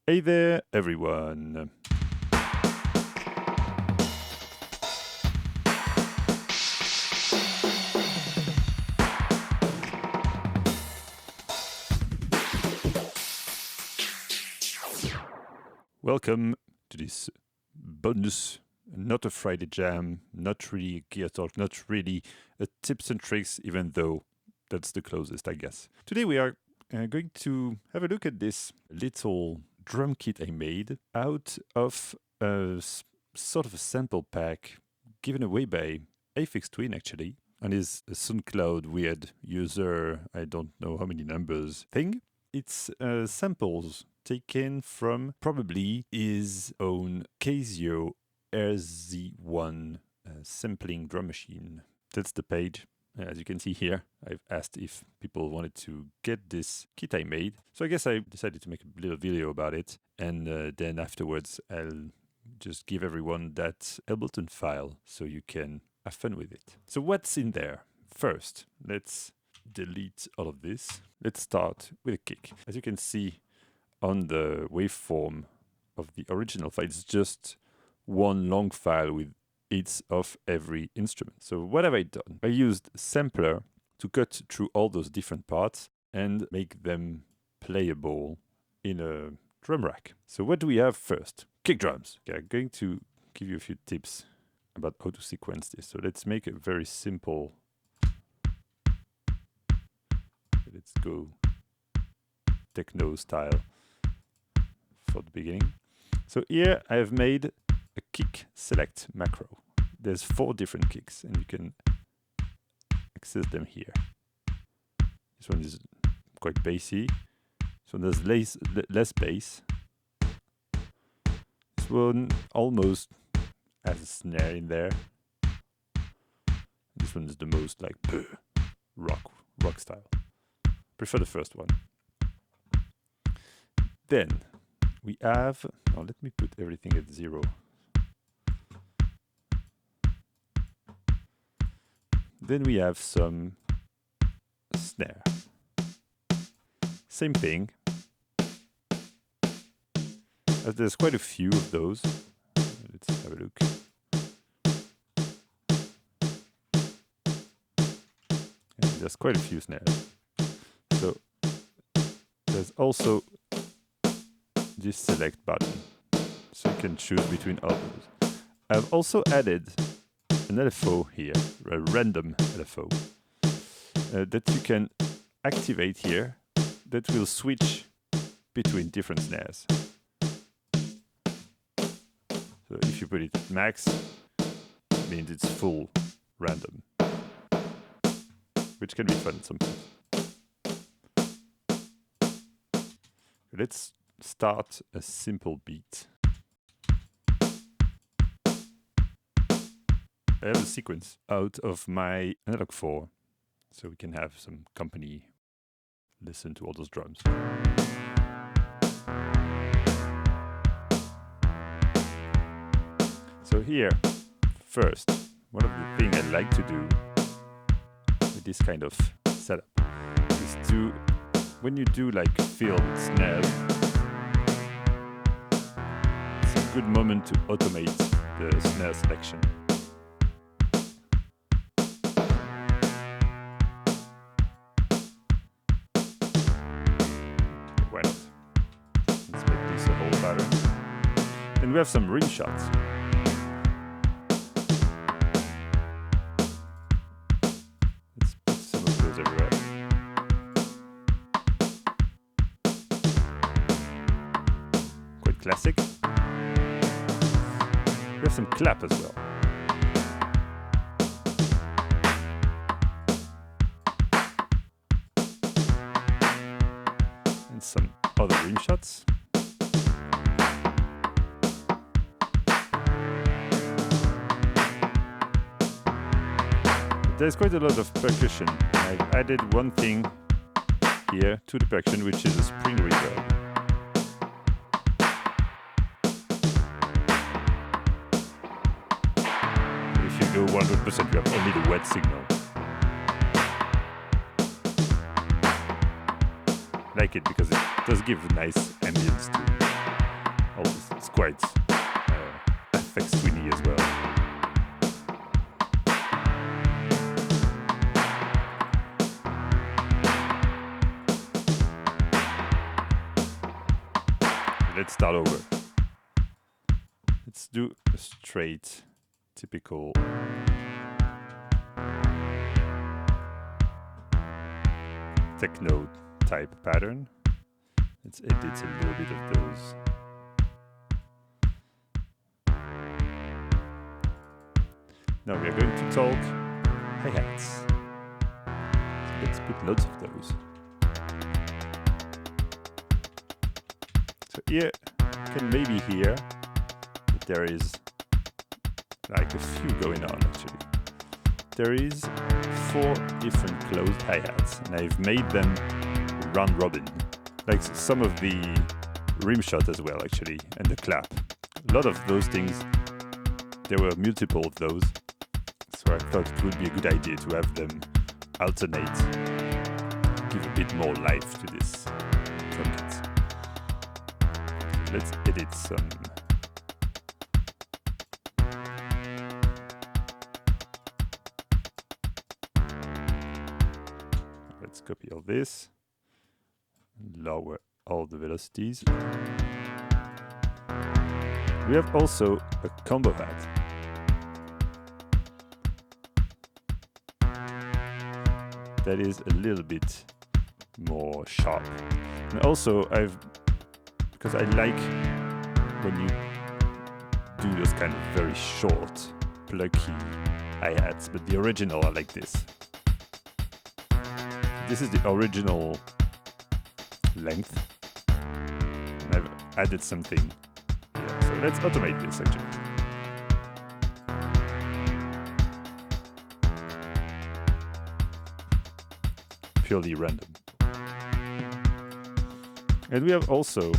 Hey there, everyone. Welcome to this bonus, not a Friday jam, not really a gear talk, not really a tips and tricks, even though that's the closest, I guess. Today we are going to have a look at this little drum kit I made out of a sort of a sample pack given away by Aphex Twin, actually, on his SoundCloud weird user, I don't know how many numbers thing. It's samples taken from probably his own Casio RZ1 sampling drum machine. That's the page. As you can see here, I've asked if people wanted to get this kit I made. So I guess I decided to make a little video about it. And then afterwards, I'll just give everyone that Ableton file so you can have fun with it. So what's in there? First, let's delete all of this. Let's start with a kick. As you can see on the waveform of the original file, it's just one long file with hits of every instrument. So what have I done? I used sampler to cut through all those different parts and make them playable in a drum rack. So what do we have first? Kick drums. Okay, I'm going to give you a few tips about how to sequence this. So let's make a very simple. Let's go techno style for the beginning. So here I have made a kick select macro. There's 4 different kicks and you can access them here. This one is quite bassy. So there's less bass. This one almost has a snare in there. This one is the most like rock style. Prefer the first one. Then we have, let me put everything at 0. Then we have some snare. Same thing. There's quite a few of those. Let's have a look. And there's quite a few snares. So there's also this select button, so you can choose between all those. I've also added an LFO here, a random LFO, that you can activate here, that will switch between different snares. So if you put it at max, it means it's full random, which can be fun sometimes. Let's start a simple beat. I have a sequence out of my analog 4, so we can have some company listen to all those drums. So here, first, one of the things I like to do with this kind of setup is to, when you do like fill snares, it's a good moment to automate the snare selection. Why not? Let's make this a whole pattern. And we have some rim shots. Let's put some of those everywhere. Quite classic. We have some clap as well. And some other rim shots. There's quite a lot of percussion. I've added one thing here to the percussion, which is a spring reverb. If you go 100%, you have only the wet signal. I like it because it does give a nice ambience too. quite Aphex twinny as well. Let's start over. Let's do a straight, typical techno type pattern. Let's edit a little bit of those. Now we are going to talk hi-hats. So let's put lots of those. So here, you can maybe hear that there is like a few going on actually. There is 4 different closed hi-hats, and I've made them round robin. Like some of the rimshot as well actually, and the clap. A lot of those things, there were multiple of those. So I thought it would be a good idea to have them alternate, give a bit more life to this drum kit. Let's edit some. Let's copy all this, lower all the velocities. We have also a combo hat. That is a little bit more sharp. And also because I like when you do those kind of very short, plucky hi-hats, but the original are like this. This is the original length, and I've added something here. So let's automate this actually. Purely random. And we have also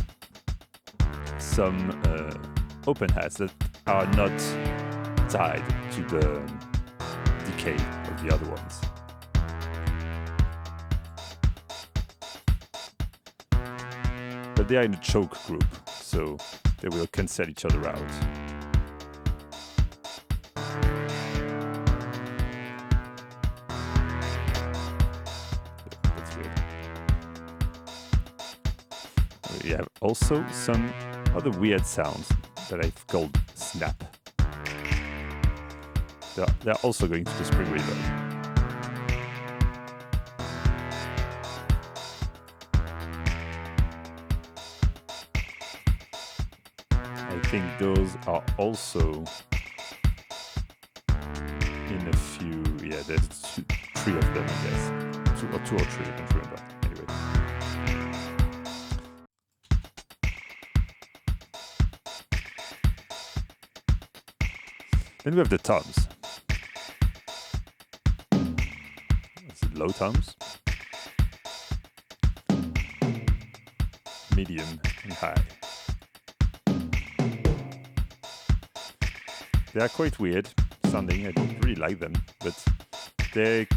some open hats that are not tied to the decay of the other ones. But they are in a choke group, so they will cancel each other out. That's weird. We have also some other weird sounds that I've called snap. They're also going to the spring reverb. I think those are also in a few, yeah, there's 3 of them, I guess. 2 or 3, I don't remember. Anyway. Then we have the toms. That's the low toms, medium and high. They are quite weird sounding, I don't really like them, but there's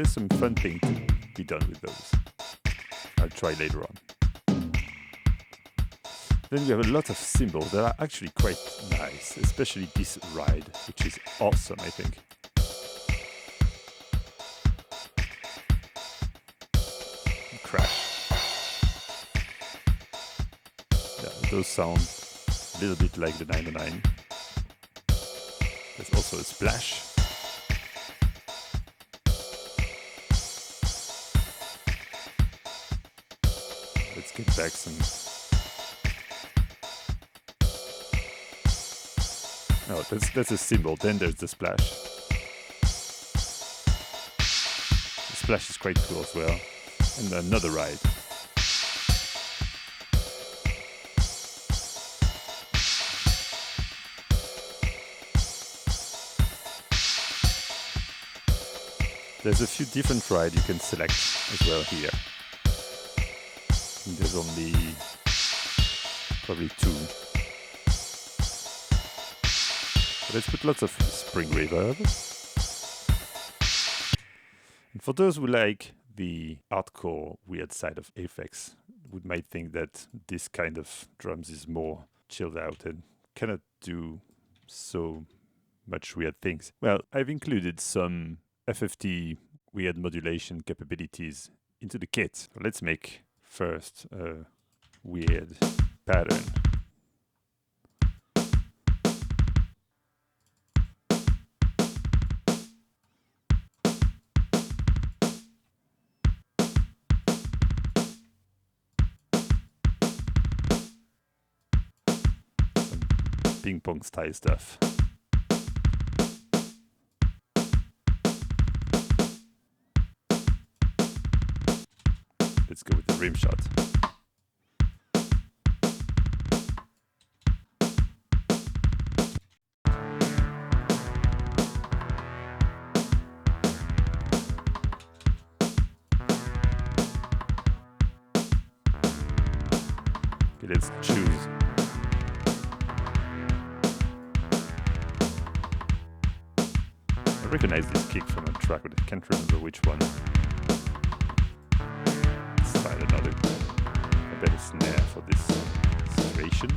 some fun thing to be done with those. I'll try later on. Then we have a lot of cymbals that are actually quite nice, especially this ride, which is awesome, I think. Crash. Yeah, those sound a little bit like the 909. There's also a splash. Let's get back some. Oh, that's a cymbal. Then there's the splash. The splash is quite cool as well. And another ride. There's a few different rides you can select as well here. And there's only probably 2. But let's put lots of spring reverb. And for those who like the hardcore weird side of Aphex, we might think that this kind of drums is more chilled out and cannot do so much weird things. Well, I've included some FFT weird modulation capabilities into the kit. So let's make first a weird pattern. Some ping pong style stuff. Let's go with the rim shot. Okay, let's choose. I recognize this kick from a track, but I can't remember which one. Another a better snare for this situation.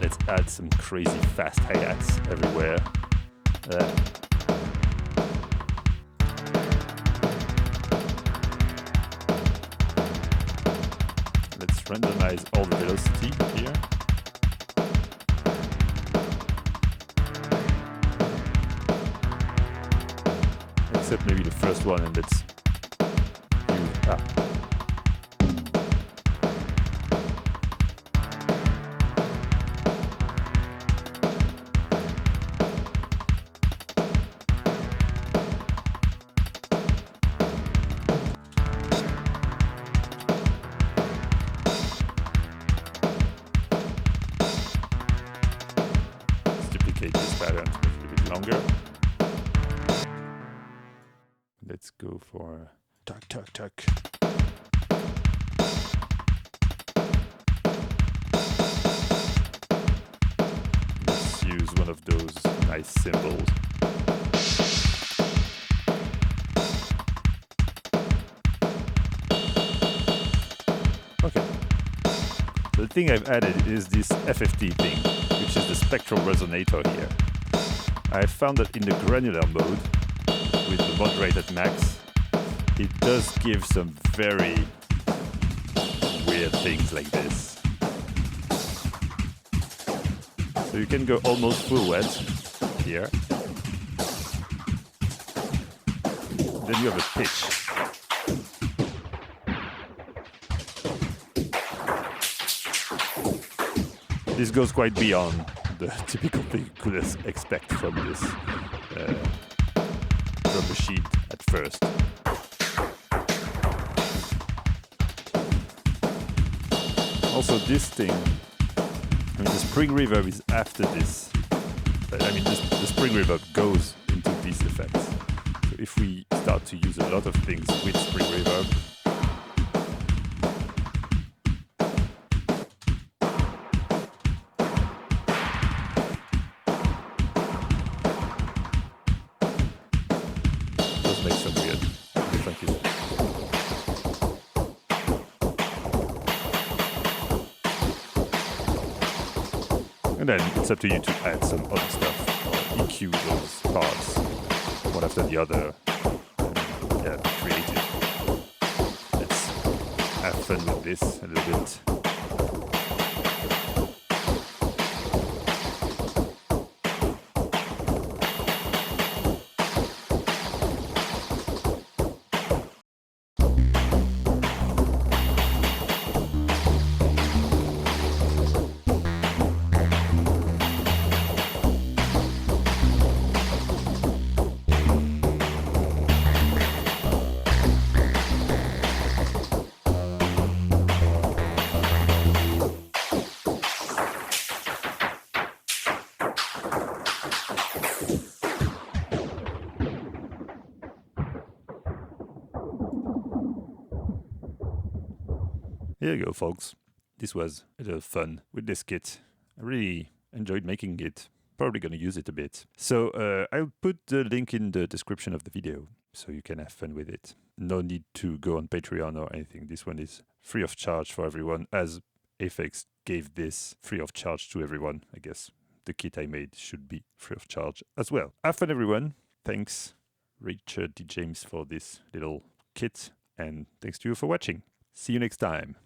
Let's add some crazy fast hi-hats everywhere. Randomize all the velocity here. Except maybe the first one, and let's use that. This pattern to make it a bit longer. Let's go for tuck, tuck, tuck. Let's use one of those nice cymbals. Okay. The thing I've added is this FFT thing, which is the spectral resonator here. I found that in the granular mode, with the mod rate at max, it does give some very weird things like this. So you can go almost full wet here. Then you have a pitch. This goes quite beyond the typical thing you could expect from this drum machine at first. Also this thing, I mean the spring reverb is after this. I mean the spring reverb goes into these effects. So if we start to use a lot of things with spring reverb, and then it's up to you to add some other stuff, or EQ those parts, one after the other, and yeah, be creative. Let's have fun with this a little bit. Here you go, folks. This was a little fun with this kit. I really enjoyed making it. Probably going to use it a bit. So I'll put the link in the description of the video so you can have fun with it. No need to go on Patreon or anything. This one is free of charge for everyone, as Aphex gave this free of charge to everyone. I guess the kit I made should be free of charge as well. Have fun, everyone. Thanks, Richard D. James, for this little kit. And thanks to you for watching. See you next time.